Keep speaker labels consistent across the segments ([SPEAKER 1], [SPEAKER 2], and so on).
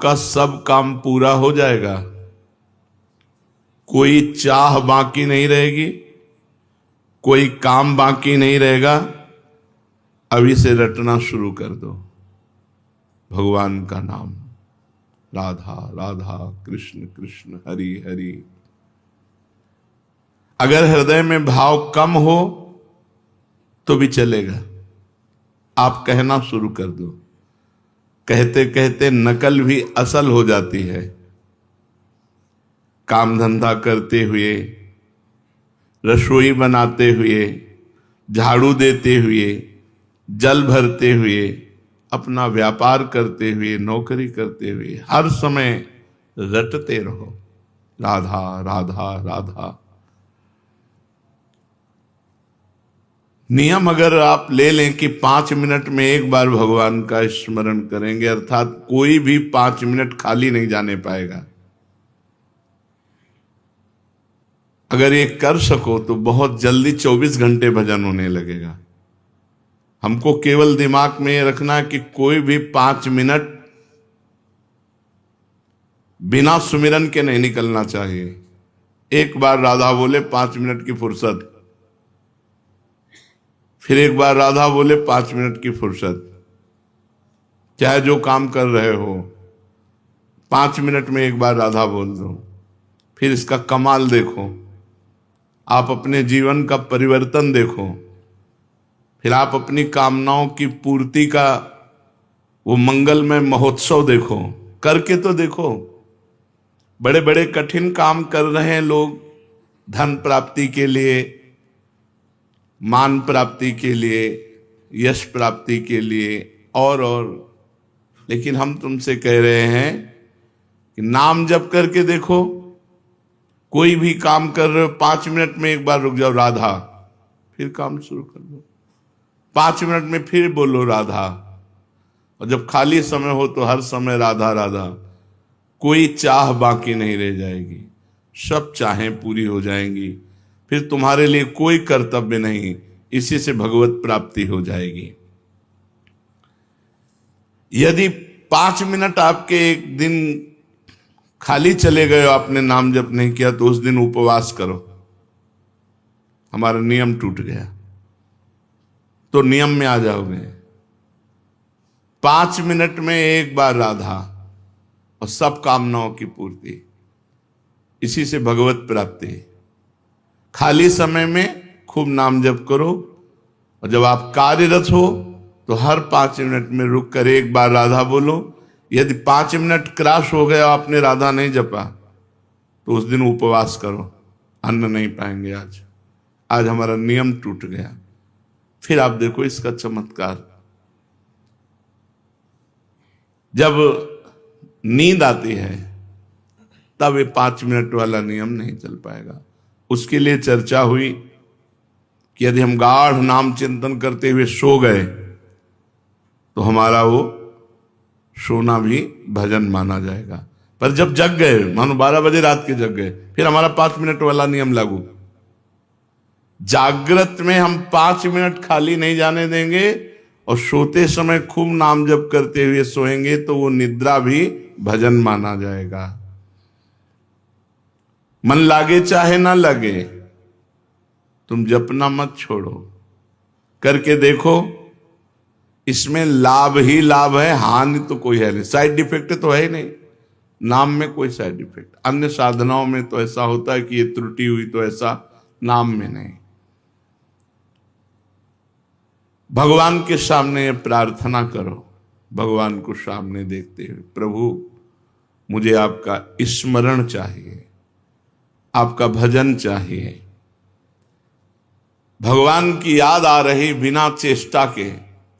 [SPEAKER 1] आपका सब काम पूरा हो जाएगा, कोई चाह बाकी नहीं रहेगी, कोई काम बाकी नहीं रहेगा। अभी से रटना शुरू कर दो भगवान का नाम, राधा राधा कृष्ण कृष्ण हरि हरि। अगर हृदय में भाव कम हो तो भी चलेगा, आप कहना शुरू कर दो। कहते कहते नकल भी असल हो जाती है। काम धंधा करते हुए, रसोई बनाते हुए, झाड़ू देते हुए, जल भरते हुए, अपना व्यापार करते हुए, नौकरी करते हुए, हर समय रटते रहो राधा राधा राधा। नियम अगर आप ले लें कि 5 मिनट में एक बार भगवान का स्मरण करेंगे, अर्थात कोई भी 5 मिनट खाली नहीं जाने पाएगा। अगर ये कर सको तो बहुत जल्दी 24 घंटे भजन होने लगेगा। हमको केवल दिमाग में ये रखना कि कोई भी 5 मिनट बिना सुमिरन के नहीं निकलना चाहिए। एक बार राधा बोले 5 मिनट की फुर्सत, फिर एक बार राधा बोले 5 मिनट की फुर्सत। चाहे जो काम कर रहे हो 5 मिनट में एक बार राधा बोल दो, फिर इसका कमाल देखो, आप अपने जीवन का परिवर्तन देखो, फिर आप अपनी कामनाओं की पूर्ति का वो मंगलमय महोत्सव देखो। करके तो देखो। बड़े बड़े कठिन काम कर रहे हैं लोग, धन प्राप्ति के लिए, मान प्राप्ति के लिए, यश प्राप्ति के लिए और लेकिन हम तुमसे कह रहे हैं कि नाम जप करके देखो। कोई भी काम कर रहे हो 5 मिनट में एक बार रुक जाओ राधा, फिर काम शुरू कर दो। 5 मिनट में फिर बोलो राधा, और जब खाली समय हो तो हर समय राधा राधा। कोई चाह बाकी नहीं रह जाएगी, सब चाहें पूरी हो जाएंगी। फिर तुम्हारे लिए कोई कर्तव्य नहीं, इसी से भगवत प्राप्ति हो जाएगी। यदि 5 मिनट आपके एक दिन खाली चले गए, आपने नाम जप नहीं किया, तो उस दिन उपवास करो। हमारा नियम टूट गया तो नियम में आ जाओगे। 5 मिनट में एक बार राधा और सब कामनाओं की पूर्ति, इसी से भगवत प्राप्ति। खाली समय में खूब नाम जप करो, और जब आप कार्यरत हो तो हर 5 मिनट में रुक कर एक बार राधा बोलो। यदि 5 मिनट क्रॉस हो गया, आपने राधा नहीं जपा, तो उस दिन उपवास करो, अन्न नहीं पाएंगे। आज हमारा नियम टूट गया। फिर आप देखो इसका चमत्कार। जब नींद आती है तब ये 5 मिनट वाला नियम नहीं चल पाएगा। उसके लिए चर्चा हुई कि यदि हम गाढ़ नाम चिंतन करते हुए सो गए तो हमारा वो सोना भी भजन माना जाएगा। पर जब जग गए, मानो 12 बजे रात के जग गए, फिर हमारा 5 मिनट वाला नियम लागू। जागृत में हम 5 मिनट खाली नहीं जाने देंगे, और सोते समय खूब नाम जप करते हुए सोएंगे तो वो निद्रा भी भजन माना जाएगा। मन लागे चाहे ना लगे, तुम जपना मत छोड़ो, करके देखो। इसमें लाभ ही लाभ है, हानि तो कोई है नहीं, साइड इफेक्ट तो है ही नहीं। नाम में कोई साइड इफेक्ट, अन्य साधनाओं में तो ऐसा होता है कि ये त्रुटि हुई, तो ऐसा नाम में नहीं। भगवान के सामने प्रार्थना करो, भगवान को सामने देखते हुए, प्रभु मुझे आपका स्मरण चाहिए, आपका भजन चाहिए। भगवान की याद आ रही बिना चेष्टा के,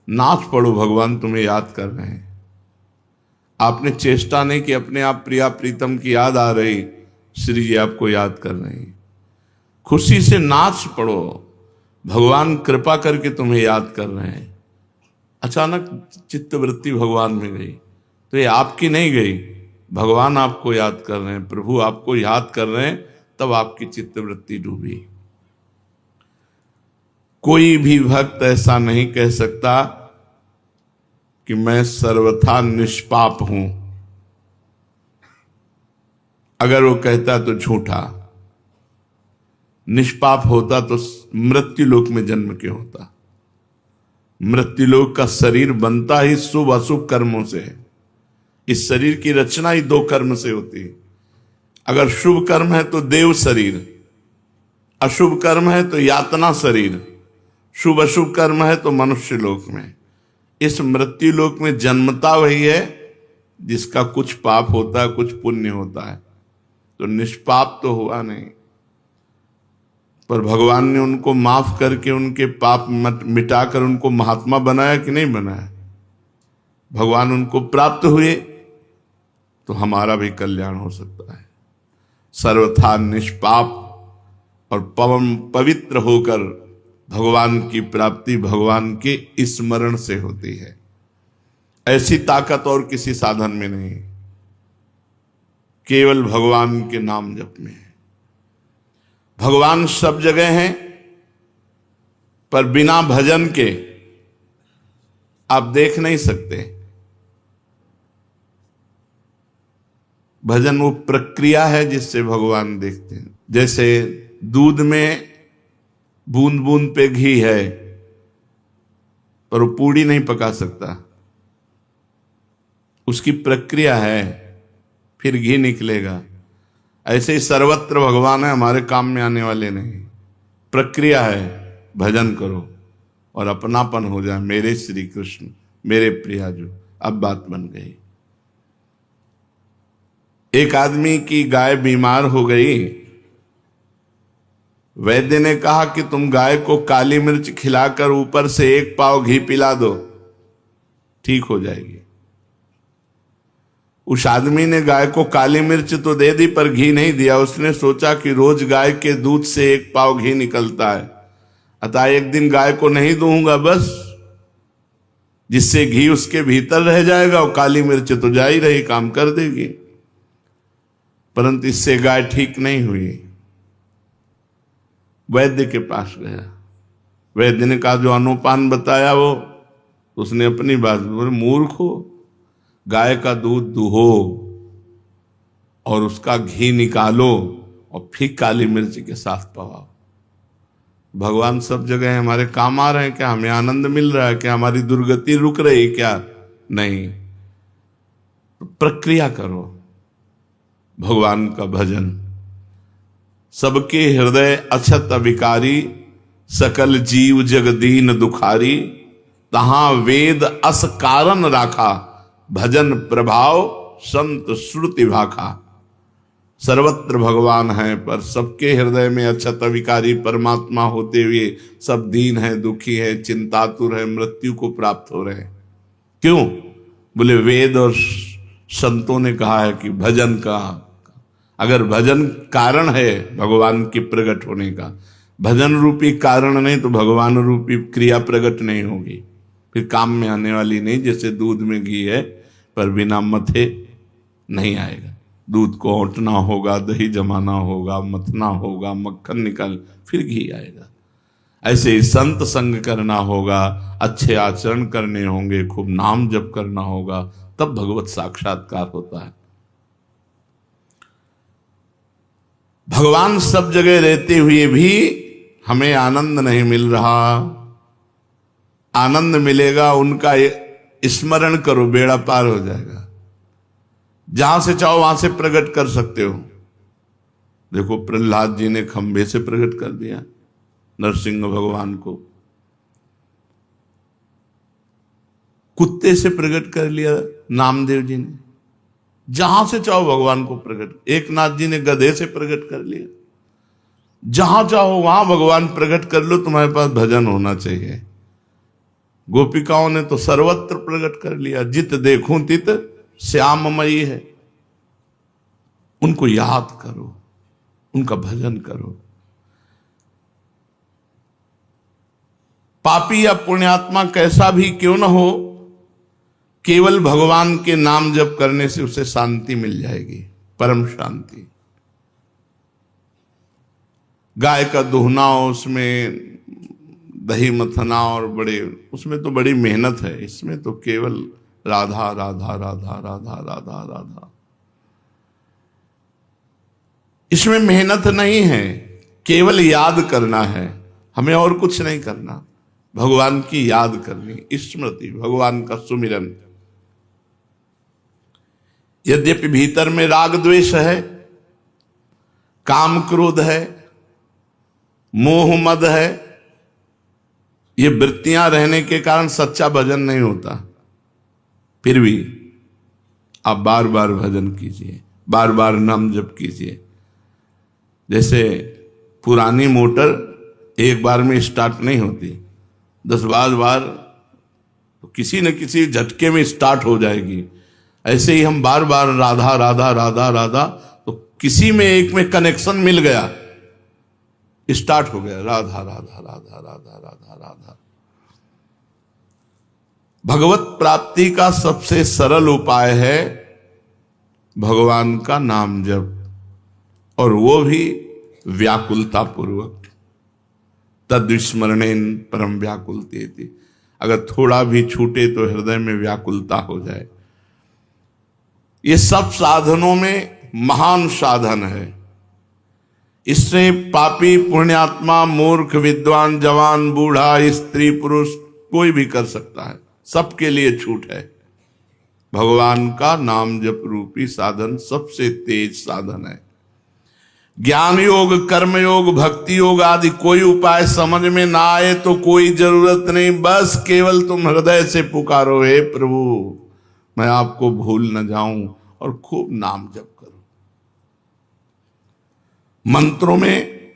[SPEAKER 1] नाच पड़ो, भगवान तुम्हें याद कर रहे हैं। आपने चेष्टा नहीं कि अपने आप प्रिया प्रीतम की याद आ रही, श्री जी आपको याद कर रहे हैं। खुशी से नाच पड़ो, भगवान कृपा करके तुम्हें याद कर रहे हैं। अचानक चित्तवृत्ति भगवान में गई तो ये आपकी नहीं गई, भगवान आपको याद कर रहे हैं, प्रभु आपको याद कर रहे हैं, तब आपकी चित्तवृत्ति डूबी। कोई भी भक्त ऐसा नहीं कह सकता कि मैं सर्वथा निष्पाप हूं। अगर वो कहता तो झूठा, निष्पाप होता तो मृत्युलोक में जन्म क्यों होता? मृत्युलोक का शरीर बनता ही शुभ अशुभ कर्मों से है। इस शरीर की रचना ही दो कर्म से होती है। अगर शुभ कर्म है तो देव शरीर, अशुभ कर्म है तो यातना शरीर, शुभ अशुभ कर्म है तो मनुष्य लोक में। इस मृत्यु लोक में जन्मता वही है जिसका कुछ पाप होता है, कुछ पुण्य होता है। तो निष्पाप तो हुआ नहीं, पर भगवान ने उनको माफ करके उनके पाप मिटाकर उनको महात्मा बनाया कि नहीं बनाया? भगवान उनको प्राप्त हुए तो हमारा भी कल्याण हो सकता है। सर्वथा निष्पाप और पवित्र होकर भगवान की प्राप्ति भगवान के स्मरण से होती है। ऐसी ताकत और किसी साधन में नहीं, केवल भगवान के नाम जप में है। भगवान सब जगह हैं, पर बिना भजन के आप देख नहीं सकते। भजन वो प्रक्रिया है जिससे भगवान देखते हैं। जैसे दूध में बूंद बूंद पे घी है, पर वो पूड़ी नहीं पका सकता, उसकी प्रक्रिया है, फिर घी निकलेगा। ऐसे ही सर्वत्र भगवान है, हमारे काम में आने वाले नहीं। प्रक्रिया है, भजन करो और अपनापन हो जाए। मेरे श्री कृष्ण, मेरे प्रियाजू। अब बात बन गई। एक आदमी की गाय बीमार हो गई। वैद्य ने कहा कि तुम गाय को काली मिर्च खिलाकर ऊपर से 1 पाव घी पिला दो, ठीक हो जाएगी। उस आदमी ने गाय को काली मिर्च तो दे दी, पर घी नहीं दिया। उसने सोचा कि रोज गाय के दूध से 1 पाव घी निकलता है, अतः एक दिन गाय को नहीं दूंगा बस, जिससे घी उसके भीतर रह जाएगा और काली मिर्च तो जा ही रही, काम कर देगी। परंतु इससे गाय ठीक नहीं हुई। वैद्य के पास गया। वैद्य ने कहा जो अनुपान बताया वो, उसने अपनी बात बोले, मूर्ख हो, गाय का दूध दुहो और उसका घी निकालो और फिर काली मिर्च के साथ पवाओ। भगवान सब जगह है, हमारे काम आ रहे हैं क्या? हमें आनंद मिल रहा है क्या? हमारी दुर्गति रुक रही क्या? नहीं। तो प्रक्रिया करो भगवान का भजन। सबके हृदय अछत अविकारी, सकल जीव जगदीन दुखारी, तहां वेद अस कारण राखा, भजन प्रभाव संत श्रुति भाखा। सर्वत्र भगवान है, पर सबके हृदय में अछत अविकारी परमात्मा होते हुए सब दीन है, दुखी है, चिंतातुर है, मृत्यु को प्राप्त हो रहे हैं। क्यों? बोले वेद और संतों ने कहा है कि भजन का, अगर भजन कारण है भगवान के प्रकट होने का, भजन रूपी कारण नहीं तो भगवान रूपी क्रिया प्रकट नहीं होगी, फिर काम में आने वाली नहीं। जैसे दूध में घी है, पर बिना मथे नहीं आएगा। दूध को औंटना होगा, दही जमाना होगा, मथना होगा, मक्खन निकाल, फिर घी आएगा। ऐसे ही संत संग करना होगा, अच्छे आचरण करने होंगे, खूब नाम जप करना होगा, तब भगवत साक्षात्कार होता है। भगवान सब जगह रहते हुए भी हमें आनंद नहीं मिल रहा। आनंद मिलेगा, उनका स्मरण करो, बेड़ा पार हो जाएगा। जहां से चाहो वहां से प्रकट कर सकते हो। देखो प्रहलाद जी ने खंभे से प्रकट कर दिया नरसिंह भगवान को, कुत्ते से प्रकट कर लिया नामदेव जी ने। जहां से चाहो भगवान को प्रकट, एक नाथ जी ने गधे से प्रकट कर लिया। जहां चाहो वहां भगवान प्रकट कर लो, तुम्हारे पास भजन होना चाहिए। गोपिकाओं ने तो सर्वत्र प्रकट कर लिया, जित देखूं तित श्याममयी है। उनको याद करो, उनका भजन करो। पापी या पुण्यात्मा कैसा भी क्यों न हो, केवल भगवान के नाम जप करने से उसे शांति मिल जाएगी, परम शांति। गाय का दुहना, उसमें दही मथना और बड़े, उसमें तो बड़ी मेहनत है। इसमें तो केवल राधा राधा राधा राधा राधा राधा। इसमें मेहनत नहीं है, केवल याद करना है, हमें और कुछ नहीं करना। भगवान की याद करनी, स्मृति, भगवान का सुमिरन। यद्यपि भीतर में राग द्वेष है, काम क्रोध है, मोह मद है, ये वृत्तियां रहने के कारण सच्चा भजन नहीं होता। फिर भी आप बार बार भजन कीजिए, बार बार नाम जप कीजिए। जैसे पुरानी मोटर एक बार में स्टार्ट नहीं होती, 10-12 बार तो किसी न किसी झटके में स्टार्ट हो जाएगी। ऐसे ही हम बार बार राधा राधा राधा राधा, तो किसी में एक में कनेक्शन मिल गया, स्टार्ट हो गया राधा राधा राधा राधा राधा राधा। भगवत प्राप्ति का सबसे सरल उपाय है भगवान का नाम जप, और वो भी व्याकुलता पूर्वक। तद्विस्मरणेन परम व्याकुलते, अगर थोड़ा भी छूटे तो हृदय में व्याकुलता हो जाए। ये सब साधनों में महान साधन है। इससे पापी, पुण्यात्मा, मूर्ख, विद्वान, जवान, बूढ़ा, स्त्री, पुरुष कोई भी कर सकता है, सबके लिए छूट है। भगवान का नाम जप रूपी साधन सबसे तेज साधन है। ज्ञान योग, कर्म योग, भक्ति योग आदि कोई उपाय समझ में ना आए तो कोई जरूरत नहीं, बस केवल तुम हृदय से पुकारो, हे प्रभु मैं आपको भूल न जाऊं, और खूब नाम जप करो। मंत्रों में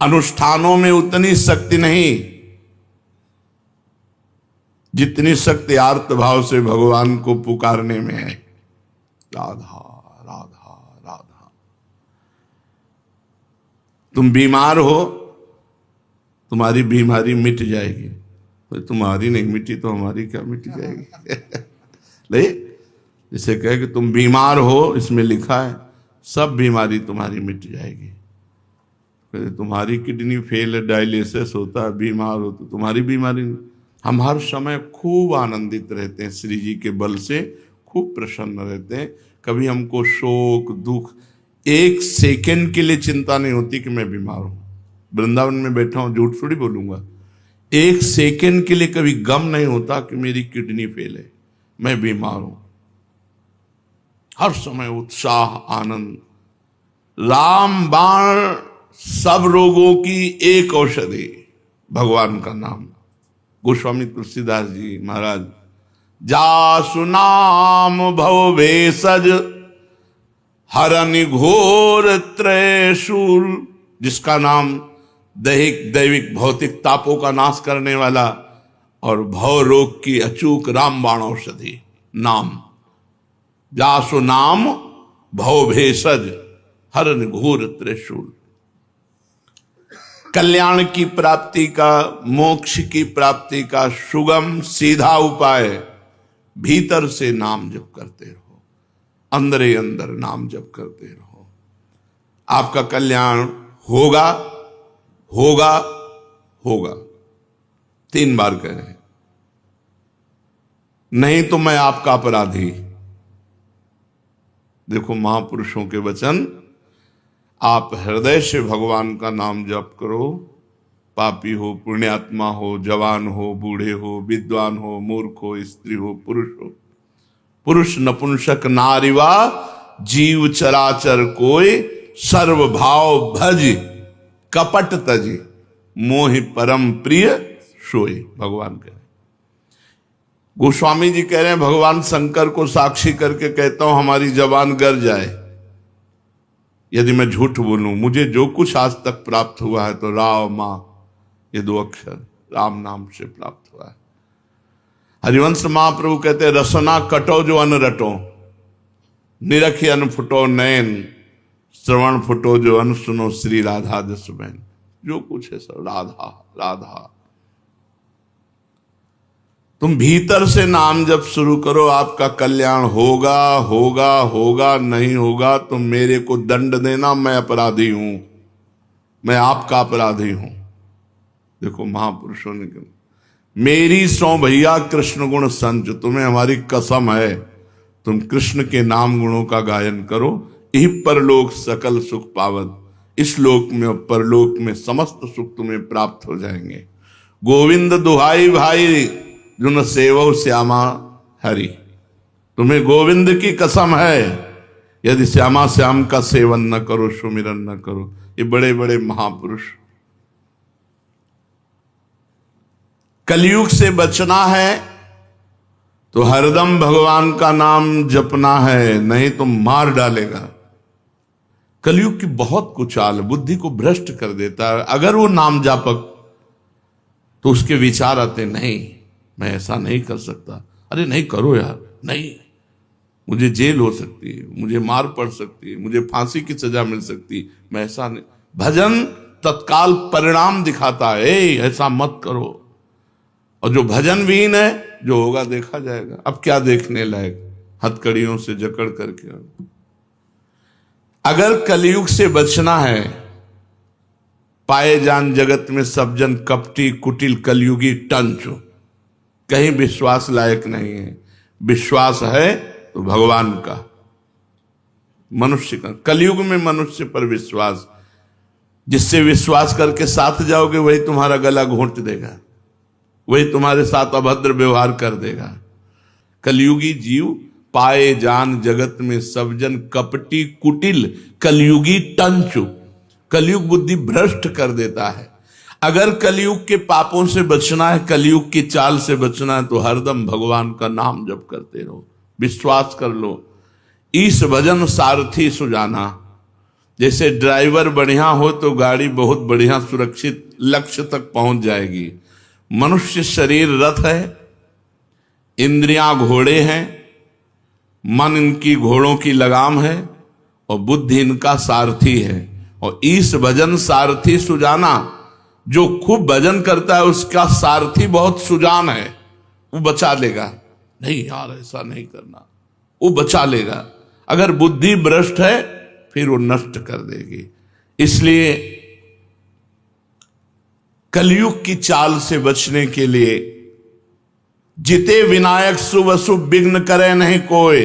[SPEAKER 1] अनुष्ठानों में उतनी शक्ति नहीं जितनी शक्ति आर्त भाव से भगवान को पुकारने में है। राधा राधा राधा। तुम बीमार हो, तुम्हारी बीमारी मिट जाएगी, तो तुम्हारी नहीं मिटी तो हमारी क्या मिट जाएगी। ले, जिसे कहे कि तुम बीमार हो, इसमें लिखा है सब बीमारी तुम्हारी मिट जाएगी। तुम्हारी किडनी फेल है, डायलिसिस होता है, बीमार हो तो तुम्हारी बीमारी। हम हर समय खूब आनंदित रहते हैं, श्री जी के बल से खूब प्रसन्न रहते हैं। कभी हमको शोक, दुख, एक सेकंड के लिए चिंता नहीं होती कि मैं बीमार हूं। वृंदावन में बैठा हूं, झूठ थोड़ी बोलूंगा, एक सेकंड के लिए कभी गम नहीं होता कि मेरी किडनी फेल है, मैं बीमार हूं। हर समय उत्साह, आनंद। रामबाण सब रोगों की एक औषधि, भगवान का नाम। गोस्वामी तुलसीदास जी महाराज, जासु नाम भव भेषज हरन घोर त्रयशूल, जिसका नाम दैहिक दैविक भौतिक तापों का नाश करने वाला और भव रोग की अचूक रामबाण औषधि नाम। जासु नाम भव भेषज हरन घोर त्रिशूल। कल्याण की प्राप्ति का, मोक्ष की प्राप्ति का सुगम सीधा उपाय, भीतर से नाम जप करते रहो, अंदर ही अंदर नाम जप करते रहो। आपका कल्याण होगा होगा होगा। 3 बार कह रहे हैं, नहीं तो मैं आपका अपराधी। देखो महापुरुषों के वचन, आप हृदय से भगवान का नाम जप करो। पापी हो, पुण्यात्मा हो, जवान हो, बूढ़े हो, विद्वान हो, मूर्ख हो, स्त्री हो, पुरुष हो, पुरुष नपुंसक नारीवा, जीव चराचर कोई, सर्व भाव भज कपट तजी, मोहि परम प्रिय सोई। भगवान कह रहे, गोस्वामी जी कह रहे हैं, भगवान शंकर को साक्षी करके कहता हूं, हमारी जबान गर जाए यदि मैं झूठ बोलूं। मुझे जो कुछ आज तक प्राप्त हुआ है तो राम मां, ये 2 अक्षर राम नाम से प्राप्त हुआ है। हरिवंश महाप्रभु कहते हैं, रसना कटो जो अन रटो, निरखी अन फुटो नयन, श्रवण फुटो जो अन सुनो, श्री राधा जस बहन। जो कुछ है सब राधा राधा। तुम भीतर से नाम जब शुरू करो, आपका कल्याण होगा होगा होगा। नहीं होगा तो मेरे को दंड देना, मैं अपराधी हूं, मैं आपका अपराधी हूं। देखो महापुरुषों ने कहा, मेरी सौ भैया कृष्ण गुण संच, तुम्हें हमारी कसम है, तुम कृष्ण के नाम गुणों का गायन करो, यही परलोक सकल सुख पावत। इस लोक में और परलोक में समस्त सुख तुम्हें प्राप्त हो जाएंगे। गोविंद दुहाई भाई जुन सेवो श्यामा हरि। तुम्हें गोविंद की कसम है, यदि श्यामा श्याम का सेवन न करो, सुमिरन न करो। ये बड़े बड़े महापुरुष। कलयुग से बचना है तो हरदम भगवान का नाम जपना है, नहीं तो मार डालेगा। कलयुग की बहुत कुचाल बुद्धि को भ्रष्ट कर देता है। अगर वो नाम जापक तो उसके विचार आते, नहीं मैं ऐसा नहीं कर सकता। अरे नहीं करो यार, नहीं, मुझे जेल हो सकती है, मुझे मार पड़ सकती है, मुझे फांसी की सजा मिल सकती है, मैं ऐसा नहीं। भजन तत्काल परिणाम दिखाता है, ऐसा मत करो। और जो भजन विहीन है, जो होगा देखा जाएगा। अब क्या देखने लायक, हथकड़ियों से जकड़ करके। अगर कलयुग से बचना है, पाए जान जगत में सब जन कपटी कुटिल कलयुगी टंच। कहीं विश्वास लायक नहीं है। विश्वास है तो भगवान का, मनुष्य का। कलयुग में मनुष्य पर विश्वास, जिससे विश्वास करके साथ जाओगे वही तुम्हारा गला घोंट देगा, वही तुम्हारे साथ अभद्र व्यवहार कर देगा। कलयुगी जीव पाए जान जगत में सब जन कपटी कुटिल कलयुगी टंचु। कलयुग बुद्धि भ्रष्ट कर देता है। अगर कलयुग के पापों से बचना है, कलयुग की चाल से बचना है, तो हरदम भगवान का नाम जप करते रहो। विश्वास कर लो, ईश भजन सारथी सुजाना। जैसे ड्राइवर बढ़िया हो तो गाड़ी बहुत बढ़िया सुरक्षित लक्ष्य तक पहुंच जाएगी। मनुष्य शरीर रथ है, इंद्रियां घोड़े हैं, मन इनकी घोड़ों की लगाम है और बुद्धि इनका सारथी है। और ईश भजन सारथी सुजाना, जो खूब भजन करता है उसका सारथी बहुत सुजान है, वो बचा लेगा। नहीं यार ऐसा नहीं करना, वो बचा लेगा। अगर बुद्धि भ्रष्ट है फिर वो नष्ट कर देगी। इसलिए कलयुग की चाल से बचने के लिए जिते विनायक शुभ अशुभ विघ्न करे नहीं कोई,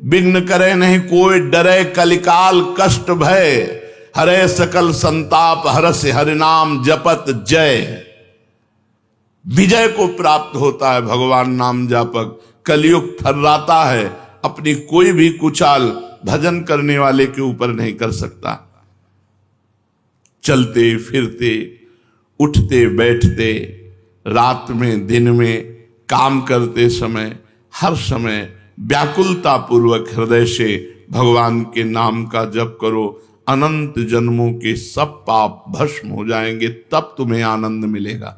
[SPEAKER 1] विघ्न करे नहीं कोई, डरे कलिकाल कष्ट भय, हरे सकल संताप हरस हरिनाम जपत जय। विजय को प्राप्त होता है भगवान नाम जापक। कलयुग थर्राता है, अपनी कोई भी कुचाल भजन करने वाले के ऊपर नहीं कर सकता। चलते फिरते, उठते बैठते, रात में दिन में, काम करते समय, हर समय व्याकुलता पूर्वक हृदय से भगवान के नाम का जप करो। अनंत जन्मों के सब पाप भस्म हो जाएंगे, तब तुम्हें आनंद मिलेगा।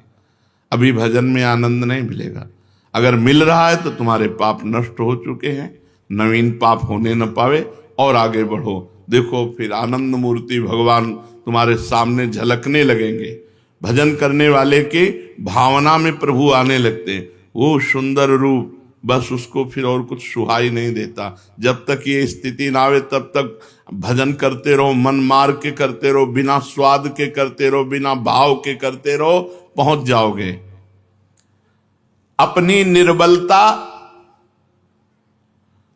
[SPEAKER 1] अभी भजन में आनंद नहीं मिलेगा। अगर मिल रहा है तो तुम्हारे पाप नष्ट हो चुके हैं, नवीन पाप होने न पावे और आगे बढ़ो। देखो फिर आनंद मूर्ति भगवान तुम्हारे सामने झलकने लगेंगे। भजन करने वाले के भावना में प्रभु आने लगते हैं। वो सुंदर रूप, बस उसको फिर और कुछ सुहाई नहीं देता। जब तक ये स्थिति ना आवे तब तक भजन करते रहो, मन मार के करते रहो, बिना स्वाद के करते रहो, बिना भाव के करते रहो, पहुंच जाओगे। अपनी निर्बलता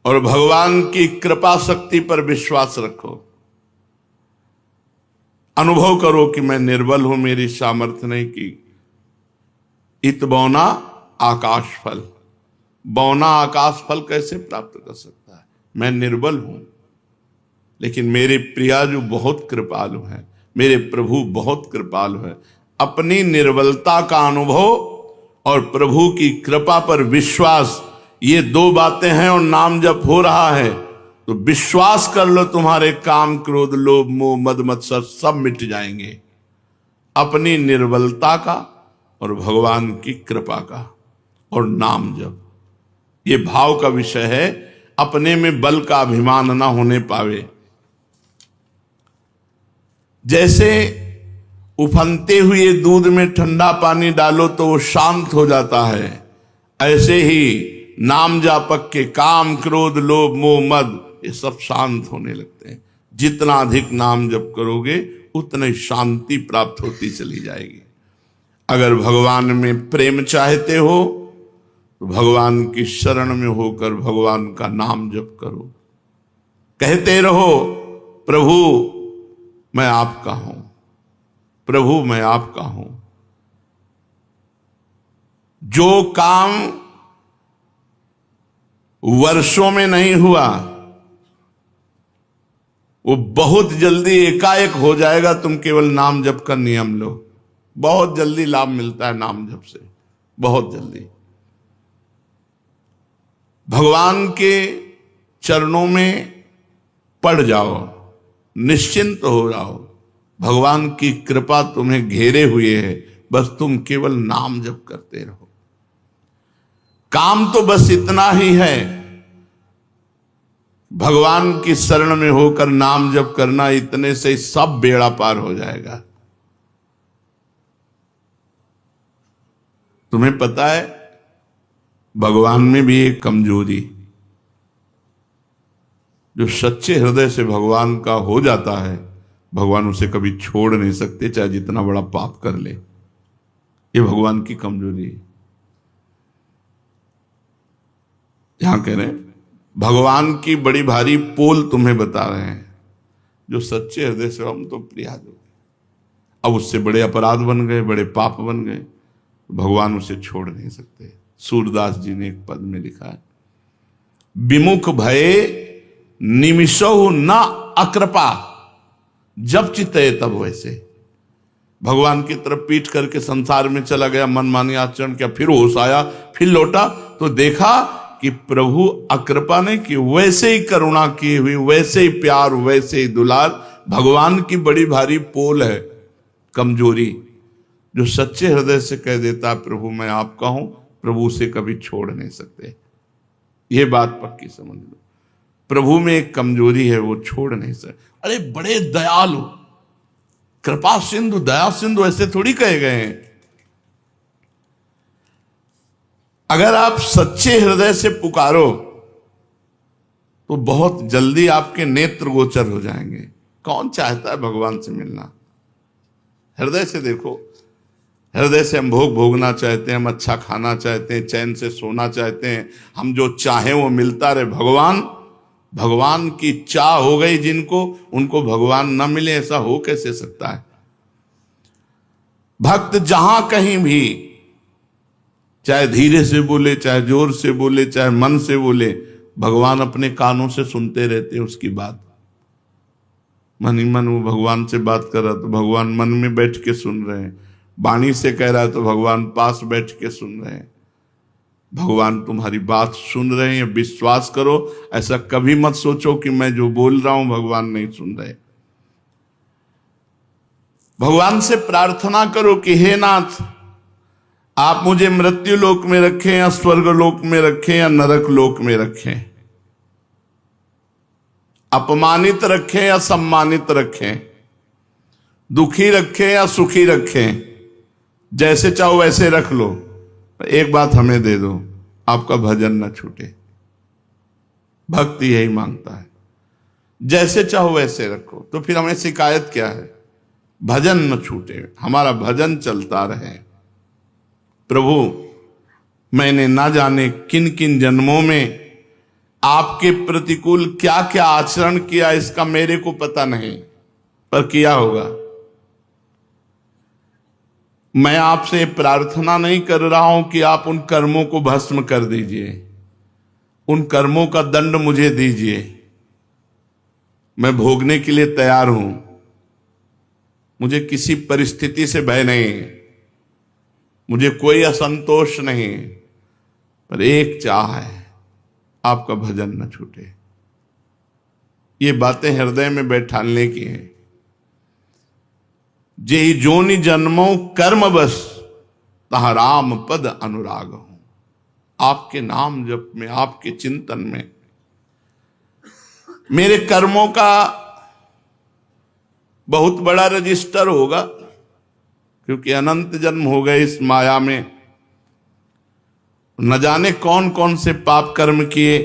[SPEAKER 1] और भगवान की कृपा शक्ति पर विश्वास रखो। अनुभव करो कि मैं निर्बल हूं, मेरी सामर्थ्य नहीं की। इत बौना आकाश फल, बौना आकाश फल कैसे प्राप्त कर सकता है? मैं निर्बल हूं, लेकिन मेरे प्रिया जो बहुत कृपालु हैं, मेरे प्रभु बहुत कृपालु है। अपनी निर्बलता का अनुभव और प्रभु की कृपा पर विश्वास, ये दो बातें हैं और नाम जप हो रहा है तो विश्वास कर लो, तुम्हारे काम क्रोध लोभ मोह मद मत्सर सब मिट जाएंगे। अपनी निर्बलता का और भगवान की कृपा का और नाम जप, ये भाव का विषय है। अपने में बल का अभिमान ना होने पावे। जैसे उफनते हुए दूध में ठंडा पानी डालो तो वो शांत हो जाता है, ऐसे ही नाम जापक के काम क्रोध लोभ मोह मद ये सब शांत होने लगते हैं। जितना अधिक नाम जप करोगे उतनी शांति प्राप्त होती चली जाएगी। अगर भगवान में प्रेम चाहते हो तो भगवान की शरण में होकर भगवान का नाम जप करो। कहते रहो प्रभु मैं आपका हूं, प्रभु मैं आपका हूं। जो काम वर्षों में नहीं हुआ वो बहुत जल्दी एकाएक हो जाएगा। तुम केवल नाम जप का नियम लो, बहुत जल्दी लाभ मिलता है नाम जप से, बहुत जल्दी। भगवान के चरणों में पड़ जाओ, निश्चिंत हो जाओ, भगवान की कृपा तुम्हें घेरे हुए है, बस तुम केवल नाम जप करते रहो। काम तो बस इतना ही है, भगवान की शरण में होकर नाम जप करना, इतने से सब बेड़ा पार हो जाएगा। तुम्हें पता है भगवान में भी एक कमजोरी, जो सच्चे हृदय से भगवान का हो जाता है, भगवान उसे कभी छोड़ नहीं सकते, चाहे जितना बड़ा पाप कर ले। ये भगवान की कमजोरी है। यहां कह रहे हैं भगवान की बड़ी भारी पोल तुम्हें बता रहे हैं, जो सच्चे हृदय से हम तो प्रिया दो। अब उससे बड़े अपराध बन गए, बड़े पाप बन गए, भगवान उसे छोड़ नहीं सकते। सूरदास जी ने एक पद में लिखा है, विमुख भये निमिषो न अकृपा, जब चित्ते तब वैसे। भगवान की तरफ पीठ करके संसार में चला गया, मनमानी आचरण किया, फिर होश आया, फिर लौटा तो देखा कि प्रभु अकृपा ने की, वैसे ही करुणा की हुई, वैसे ही प्यार, वैसे ही दुलार। भगवान की बड़ी भारी पोल है कमजोरी, जो सच्चे हृदय से कह देता है प्रभु मैं आपका हूं, प्रभु उसे कभी छोड़ नहीं सकते। यह बात पक्की समझ लो, प्रभु में एक कमजोरी है, वो छोड़ नहीं सकते। अरे बड़े दयालु, कृपा सिंधु, दया सिंधु, ऐसे थोड़ी कहे गए हैं। अगर आप सच्चे हृदय से पुकारो तो बहुत जल्दी आपके नेत्र गोचर हो जाएंगे। कौन चाहता है भगवान से मिलना? हृदय से देखो, हृदय से हम भोग भोगना चाहते हैं, हम अच्छा खाना चाहते हैं, चैन से सोना चाहते हैं, हम जो चाहें वो मिलता रहे। भगवान की चाह हो गई जिनको, उनको भगवान न मिले, ऐसा हो कैसे सकता है? भक्त जहां कहीं भी, चाहे धीरे से बोले, चाहे जोर से बोले, चाहे मन से बोले, भगवान अपने कानों से सुनते रहते हैं उसकी बात। मन ही मन वो भगवान से बात कर रहा तो भगवान मन में बैठ के सुन रहे हैं, वाणी से कह रहा है तो भगवान पास बैठ के सुन रहे हैं। भगवान तुम्हारी बात सुन रहे हैं, विश्वास करो। ऐसा कभी मत सोचो कि मैं जो बोल रहा हूं भगवान नहीं सुन रहे। भगवान से प्रार्थना करो कि हे नाथ, आप मुझे मृत्यु लोक में रखें या स्वर्ग लोक में रखें या नरक लोक में रखें, अपमानित रखें या सम्मानित रखें, दुखी रखें या सुखी रखें, जैसे चाहो वैसे रख लो। एक बात हमें दे दो, आपका भजन न छूटे। भक्ति यही मांगता है, जैसे चाहो वैसे रखो। तो फिर हमें शिकायत क्या है? भजन न छूटे, हमारा भजन चलता रहे। प्रभु मैंने ना जाने किन किन जन्मों में आपके प्रतिकूल क्या क्या आचरण किया, इसका मेरे को पता नहीं, पर किया होगा। मैं आपसे प्रार्थना नहीं कर रहा हूं कि आप उन कर्मों को भस्म कर दीजिए, उन कर्मों का दंड मुझे दीजिए, मैं भोगने के लिए तैयार हूं। मुझे किसी परिस्थिति से भय नहीं, मुझे कोई असंतोष नहीं, पर एक चाह है, आपका भजन न छूटे। ये बातें हृदय में बैठालने की हैं। जेहि जोनि जन्मो कर्म बस, तहा राम पद अनुराग हूं। आपके नाम जप में, आपके चिंतन में मेरे कर्मों का बहुत बड़ा रजिस्टर होगा, क्योंकि अनंत जन्म हो गए इस माया में। न जाने कौन कौन से पाप कर्म किए,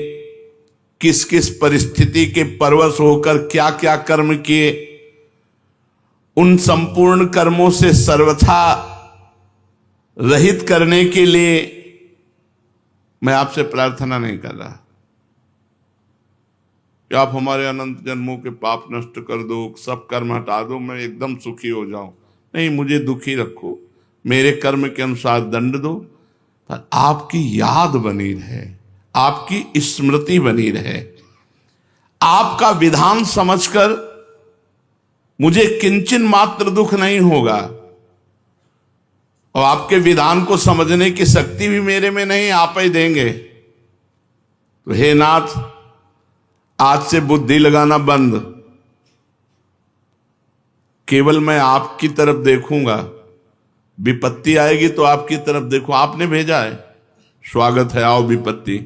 [SPEAKER 1] किस किस परिस्थिति के परवश होकर क्या क्या कर्म किए। उन संपूर्ण कर्मों से सर्वथा रहित करने के लिए मैं आपसे प्रार्थना नहीं कर रहा। कि आप हमारे अनंत जन्मों के पाप नष्ट कर दो, सब कर्म हटा दो, मैं एकदम सुखी हो जाऊं। नहीं, मुझे दुखी रखो, मेरे कर्म के अनुसार दंड दो, पर आपकी याद बनी रहे, आपकी स्मृति बनी रहे, आपका विधान समझकर मुझे किंचन मात्र दुख नहीं होगा। और आपके विधान को समझने की शक्ति भी मेरे में नहीं, आप ही देंगे। तो हे नाथ, आज से बुद्धि लगाना बंद, केवल मैं आपकी तरफ देखूंगा। विपत्ति आएगी तो आपकी तरफ देखो, आपने भेजा है, स्वागत है, आओ विपत्ति।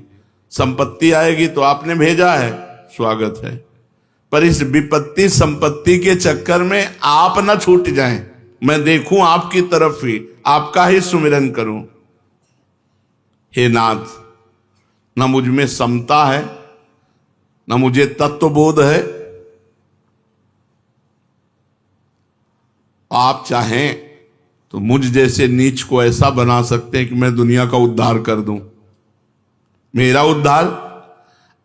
[SPEAKER 1] संपत्ति आएगी तो आपने भेजा है, स्वागत है। पर इस विपत्ति संपत्ति के चक्कर में आप ना छूट जाएं, मैं देखूं आपकी तरफ ही, आपका ही सुमिरन करूं। हे नाथ, न मुझ में समता है, न मुझे तत्वबोध है। आप चाहें तो मुझ जैसे नीच को ऐसा बना सकते हैं कि मैं दुनिया का उद्धार कर दूं, मेरा उद्धार।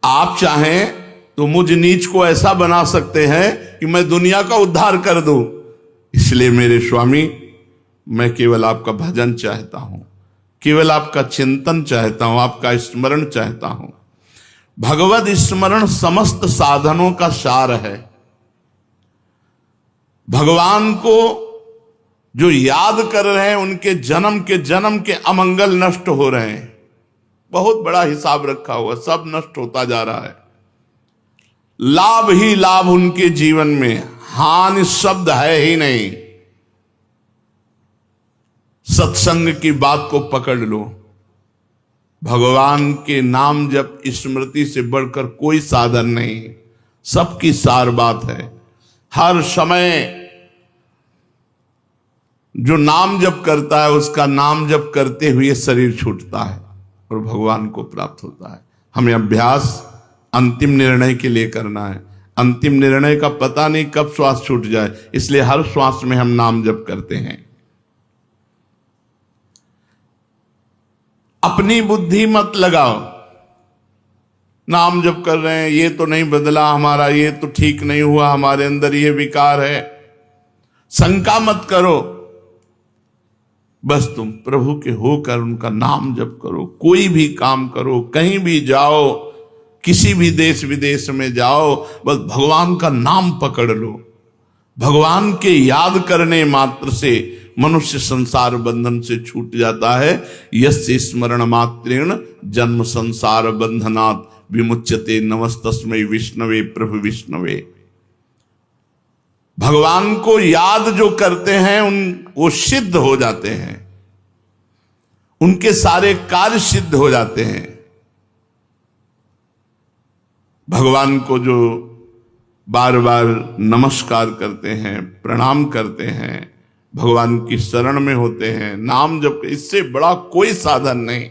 [SPEAKER 1] आप चाहें तो मुझ नीच को ऐसा बना सकते हैं कि मैं दुनिया का उद्धार कर दूं। इसलिए मेरे स्वामी, मैं केवल आपका भजन चाहता हूं, केवल आपका चिंतन चाहता हूं, आपका स्मरण चाहता हूं। भगवत स्मरण समस्त साधनों का सार है। भगवान को जो याद कर रहे हैं, उनके जन्म के अमंगल नष्ट हो रहे हैं। बहुत बड़ा हिसाब रखा हुआ, सब नष्ट होता जा रहा है। लाभ ही लाभ उनके जीवन में, हानि शब्द है ही नहीं। सत्संग की बात को पकड़ लो, भगवान के नाम जप स्मृति से बढ़कर कोई साधन नहीं, सबकी सार बात है। हर समय जो नाम जप करता है, उसका नाम जप करते हुए शरीर छूटता है और भगवान को प्राप्त होता है। हमें अभ्यास अंतिम निर्णय के लिए करना है। अंतिम निर्णय का पता नहीं कब श्वास छूट जाए, इसलिए हर श्वास में हम नाम जप करते हैं। अपनी बुद्धि मत लगाओ, नाम जप कर रहे हैं, ये तो नहीं बदला हमारा, ये तो ठीक नहीं हुआ, हमारे अंदर ये विकार है। शंका मत करो, बस तुम प्रभु के होकर उनका नाम जप करो। कोई भी काम करो, कहीं भी जाओ, किसी भी देश विदेश में जाओ, बस भगवान का नाम पकड़ लो। भगवान के याद करने मात्र से मनुष्य संसार बंधन से छूट जाता है। यस्य स्मरण मात्रेण जन्म संसार बंधनात् विमुच्यते, नमस्तस्मै विष्णवे प्रभु विष्णवे। भगवान को याद जो करते हैं वो सिद्ध हो जाते हैं, उनके सारे कार्य सिद्ध हो जाते हैं। भगवान को जो बार बार नमस्कार करते हैं, प्रणाम करते हैं, भगवान की शरण में होते हैं, नाम जप, इससे बड़ा कोई साधन नहीं।